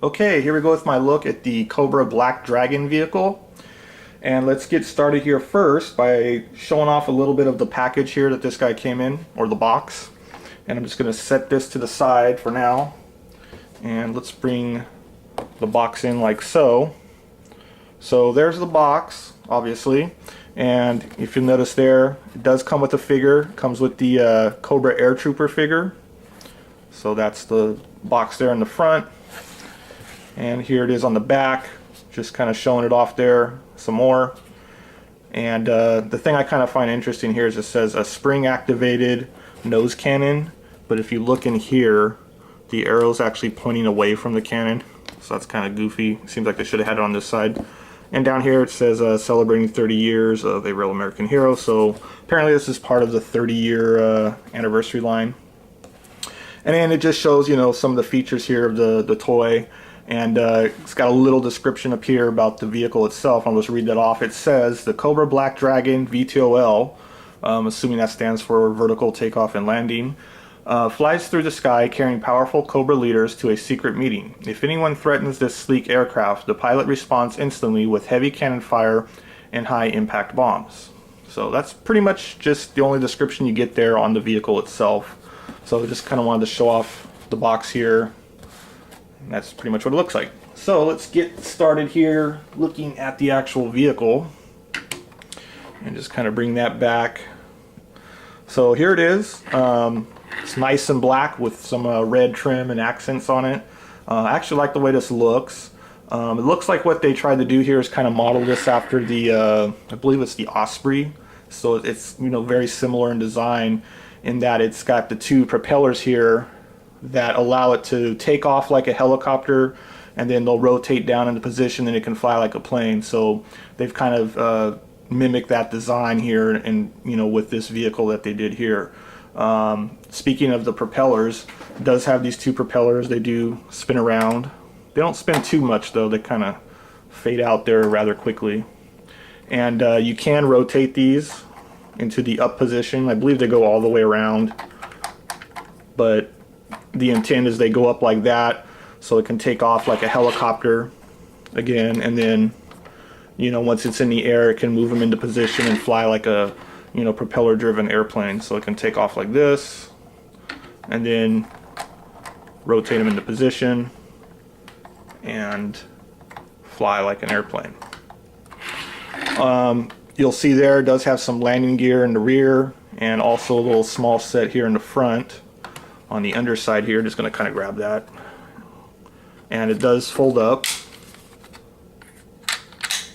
Okay, here we go with my look at the Cobra Black Dragon vehicle. And let's get started here first by showing off a little bit of the package here that this guy came in, or the box. And I'm just going to set this to the side for now. And let's bring the box in like so. So there's the box, obviously. And if you notice there, it does come with a figure. It comes with the Cobra Air Trooper figure. So that's the box there in the front. And here it is on the back, just kind of showing it off there some more. And the thing I kind of find interesting here is it says a spring activated nose cannon, but if you look in here, the arrow's actually pointing away from the cannon, so that's kind of goofy. Seems like they should have had it on this side. And down here it says celebrating 30 years of a real American hero, so apparently this is part of the 30-year anniversary line. And then it just shows, you know, some of the features here of the toy. And it's got a little description up here about the vehicle itself. I'll just read that off. It says, the Cobra Black Dragon VTOL, assuming that stands for vertical takeoff and landing, flies through the sky carrying powerful Cobra leaders to a secret meeting. If anyone threatens this sleek aircraft, the pilot responds instantly with heavy cannon fire and high impact bombs. So that's pretty much just the only description you get there on the vehicle itself. So I just kind of wanted to show off the box here. And that's pretty much what it looks like. So let's get started here looking at the actual vehicle and just kind of bring that back. So here it is. It's nice and black with some red trim and accents on it. I actually like the way this looks. It looks like what they tried to do here is kind of model this after the I believe it's the Osprey. So it's, you know, very similar in design in that it's got the two propellers here that allow it to take off like a helicopter, and then they'll rotate down into position and it can fly like a plane. So they've kind of mimicked that design here, and you know, with this vehicle that they did here. Speaking of the propellers, it does have these two propellers. They do spin around. They don't spin too much though. They kind of fade out there rather quickly. And you can rotate these into the up position. I believe they go all the way around, but the intent is they go up like that so it can take off like a helicopter again, and then, you know, once it's in the air it can move them into position and fly like a, you know, propeller driven airplane. So it can take off like this and then rotate them into position and fly like an airplane. You'll see there it does have some landing gear in the rear and also a little small set here in the front. On the underside here, just going to kind of grab that, and it does fold up,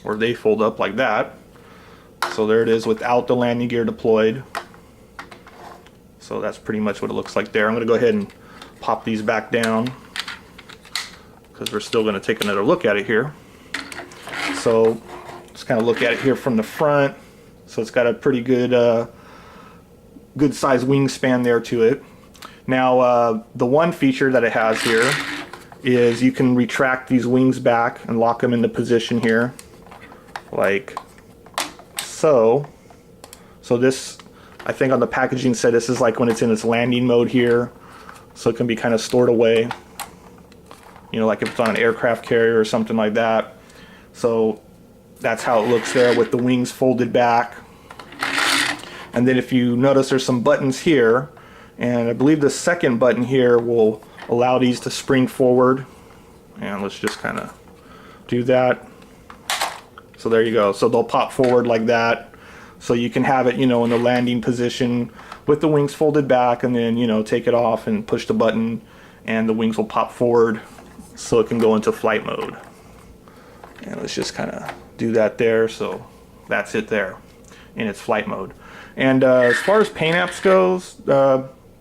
or they fold up like that. So there it is without the landing gear deployed. So that's pretty much what it looks like there. I'm going to go ahead and pop these back down because we're still going to take another look at it here. So just kind of look at it here from the front. So it's got a pretty good good size wingspan there to it. Now, the one feature that it has here is you can retract these wings back and lock them into position here, like so. So this, I think on the packaging said this is like when it's in its landing mode here, so it can be kind of stored away, you know, like if it's on an aircraft carrier or something like that. So that's how it looks there with the wings folded back. And then if you notice, there's some buttons here. And I believe the second button here will allow these to spring forward. And let's just kind of do that. So there you go. So they'll pop forward like that. So you can have it, you know, in the landing position with the wings folded back, and then, you know, take it off and push the button and the wings will pop forward so it can go into flight mode. And let's just kind of do that there. So that's it there in its flight mode. And as far as paint apps goes,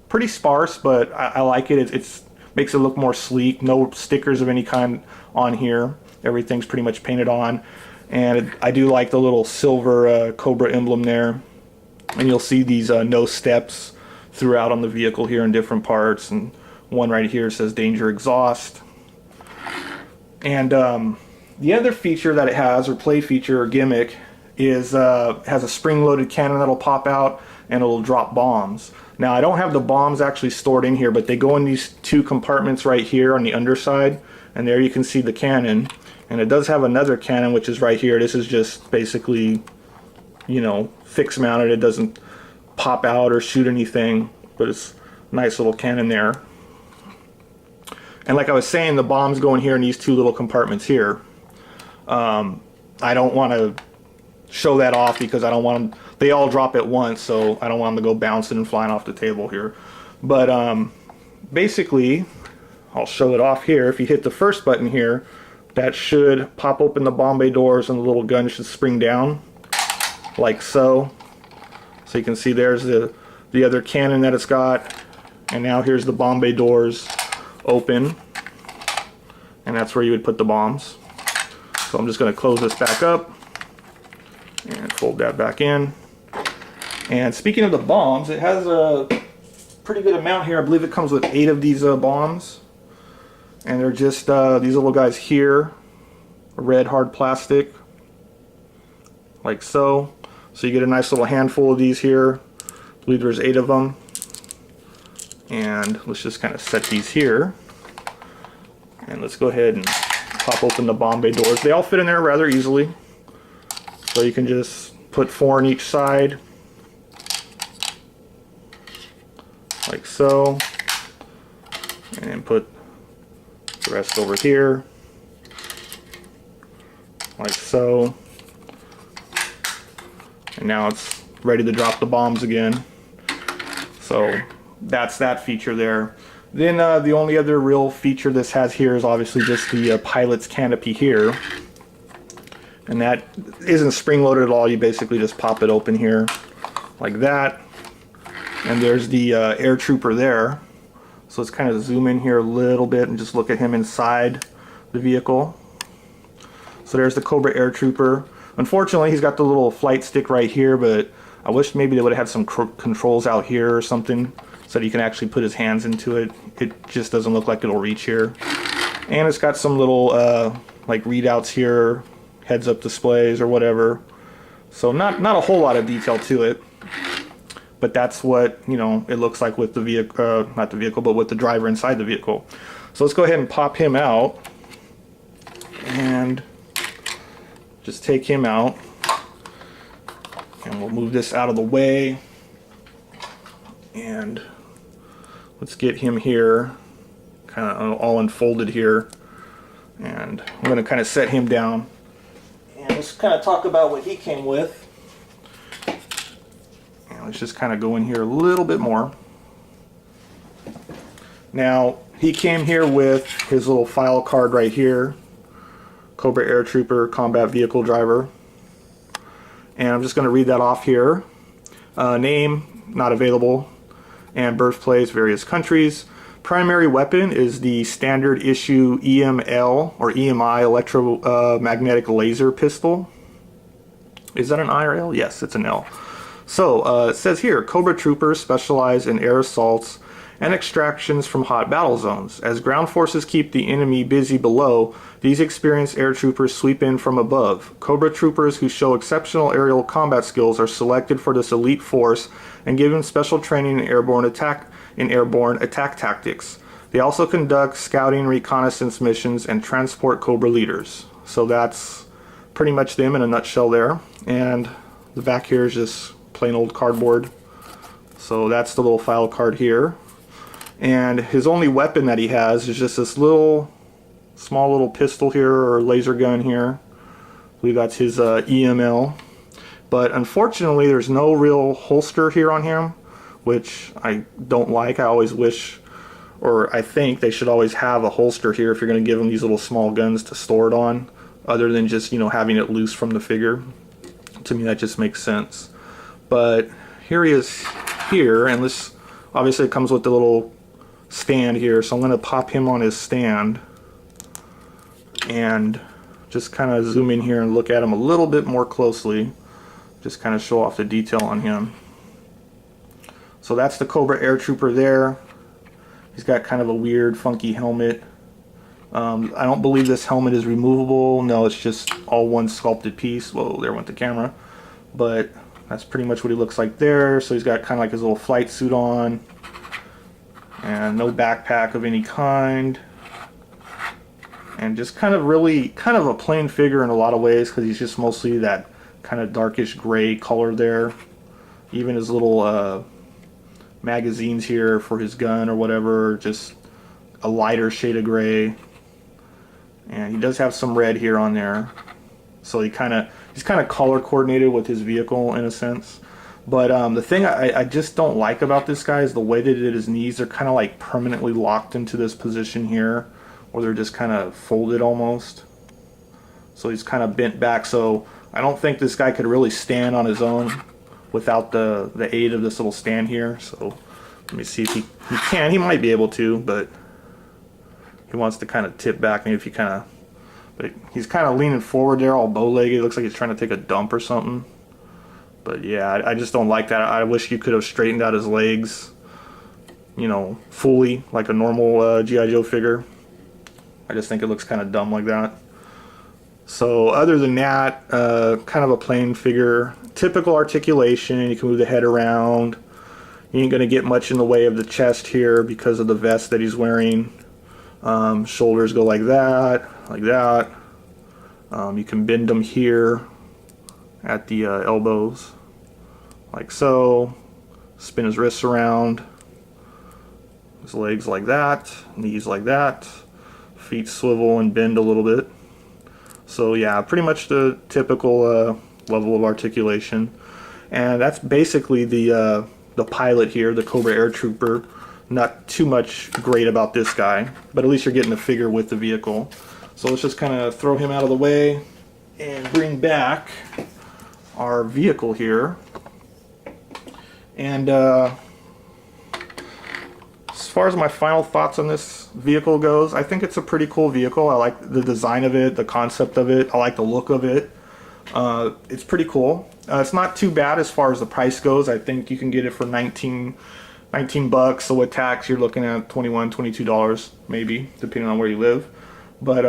pretty sparse, but I like it. It makes it look more sleek. No stickers of any kind on here. Everything's pretty much painted on. And I do like the little silver Cobra emblem there. And you'll see these no steps throughout on the vehicle here in different parts. And one right here says danger exhaust. And the other feature that it has, or play feature or gimmick, is has a spring-loaded cannon that'll pop out, and it'll drop bombs. Now I don't have the bombs actually stored in here, but they go in these two compartments right here on the underside, and there you can see the cannon. And it does have another cannon, which is right here. This is just basically, you know, fixed mounted. It doesn't pop out or shoot anything, but it's a nice little cannon there. And like I was saying, the bombs go in here in these two little compartments here. I don't want to show that off because I don't want them, they all drop at once, so I don't want them to go bouncing and flying off the table here. But basically, I'll show it off here. If you hit the first button here, that should pop open the bomb bay doors and the little gun should spring down like so. So you can see there's the other cannon that it's got, and now here's the bomb bay doors open, and that's where you would put the bombs. So I'm just going to close this back up and fold that back in. And speaking of the bombs, it has a pretty good amount here. I believe it comes with 8 of these bombs, and they're just these little guys here, red hard plastic, like so. So you get a nice little handful of these here. I believe there's 8 of them. And let's just kind of set these here. And let's go ahead and pop open the bomb bay doors. They all fit in there rather easily. So you can just put 4 on each side. Like so. And then put the rest over here. Like so. And now it's ready to drop the bombs again. So that's that feature there. Then the only other real feature this has here is obviously just the pilot's canopy here. And that isn't spring loaded at all. You basically just pop it open here like that. And there's the air trooper there. So let's kind of zoom in here a little bit and just look at him inside the vehicle. So there's the Cobra air trooper. Unfortunately, he's got the little flight stick right here, but I wish maybe they would have had some controls out here or something so that he can actually put his hands into it. It just doesn't look like it'll reach here. And it's got some little like readouts here, heads up displays or whatever. So not a whole lot of detail to it, but that's what, you know, it looks like with the vehicle, not the vehicle, but with the driver inside the vehicle. So let's go ahead and pop him out and just take him out, and we'll move this out of the way, and let's get him here kind of all unfolded here, and I'm going to kind of set him down and let's kind of talk about what he came with. And let's just kind of go in here a little bit more. Now he came here with his little file card right here, Cobra Air Trooper Combat Vehicle Driver. And I'm just going to read that off here. Name, not available. And birthplace, various countries. Primary weapon is the standard issue EML or EMI electromagnetic laser pistol. Is that an I or L? Yes, it's an L. So it says here, Cobra troopers specialize in air assaults and extractions from hot battle zones. As ground forces keep the enemy busy below, these experienced air troopers sweep in from above. Cobra troopers who show exceptional aerial combat skills are selected for this elite force and given special training in airborne attack tactics. They also conduct scouting, reconnaissance missions, and transport Cobra leaders. So that's pretty much them in a nutshell there. And the back here is just plain old cardboard. So that's the little file card here. And his only weapon that he has is just this little, small little pistol here, or laser gun here. I believe that's his EML. But unfortunately, there's no real holster here on him, which I don't like. I always wish, or I think they should always have a holster here if you're going to give them these little small guns to store it on, other than just, you know, having it loose from the figure. To me, that just makes sense. But here he is here, and this obviously it comes with the little stand here, so I'm going to pop him on his stand and just kind of zoom in here and look at him a little bit more closely, just kind of show off the detail on him. So that's the Cobra Air Trooper there. He's got kind of a weird funky helmet. I don't believe this helmet is removable. No, it's just all one sculpted piece. Whoa, there went the camera. But That's pretty much what he looks like there. So he's got kind of like his little flight suit on, and no backpack of any kind, and just kind of a plain figure in a lot of ways, because he's just mostly that kind of darkish gray color there. Even his little magazines here for his gun or whatever, just a lighter shade of gray. And he does have some red here on there, so he's kind of color coordinated with his vehicle in a sense. But the thing I just don't like about this guy is the way that his knees are kind of like permanently locked into this position here, or they're just kind of folded almost. So he's kind of bent back, so I don't think this guy could really stand on his own without the aid of this little stand here. So let me see if he can. He might be able to, but he wants to kind of tip back. Maybe if he kind of, but he's kind of leaning forward there, all bow-legged. It looks like he's trying to take a dump or something. But yeah, I just don't like that. I wish you could have straightened out his legs, you know, fully like a normal G.I. Joe figure. I just think it looks kind of dumb like that. So other than that, kind of a plain figure. Typical articulation. You can move the head around. You ain't going to get much in the way of the chest here because of the vest that he's wearing. Shoulders go like that, like that. You can bend them here at the elbows, like so. Spin his wrists around. His legs like that, knees like that. Feet swivel and bend a little bit. So yeah, pretty much the typical level of articulation. And that's basically the pilot here, the Cobra Air Trooper. Not too much great about this guy, but at least you're getting a figure with the vehicle. So let's just kind of throw him out of the way and bring back our vehicle here. And as far as my final thoughts on this vehicle goes, I think it's a pretty cool vehicle. I like the design of it, the concept of it. I like the look of it. It's pretty cool. It's not too bad as far as the price goes. I think you can get it for 19 bucks. So with tax, you're looking at $21, $22 maybe, depending on where you live. But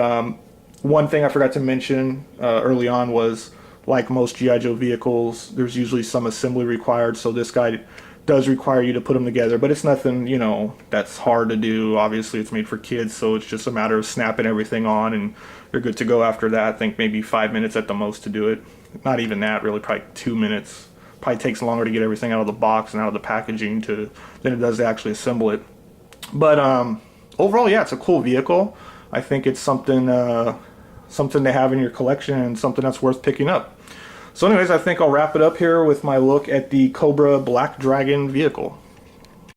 one thing I forgot to mention early on was, like most G.I. Joe vehicles, there's usually some assembly required. So this guy does require you to put them together, but it's nothing, you know, that's hard to do. Obviously it's made for kids, so it's just a matter of snapping everything on and you're good to go after that. I think maybe 5 minutes at the most to do it. Not even that, really, probably 2 minutes. Probably takes longer to get everything out of the box and out of the packaging than it does to actually assemble it. But overall, yeah, it's a cool vehicle. I think it's something to have in your collection and something that's worth picking up. So anyways, I think I'll wrap it up here with my look at the Cobra Black Dragon vehicle.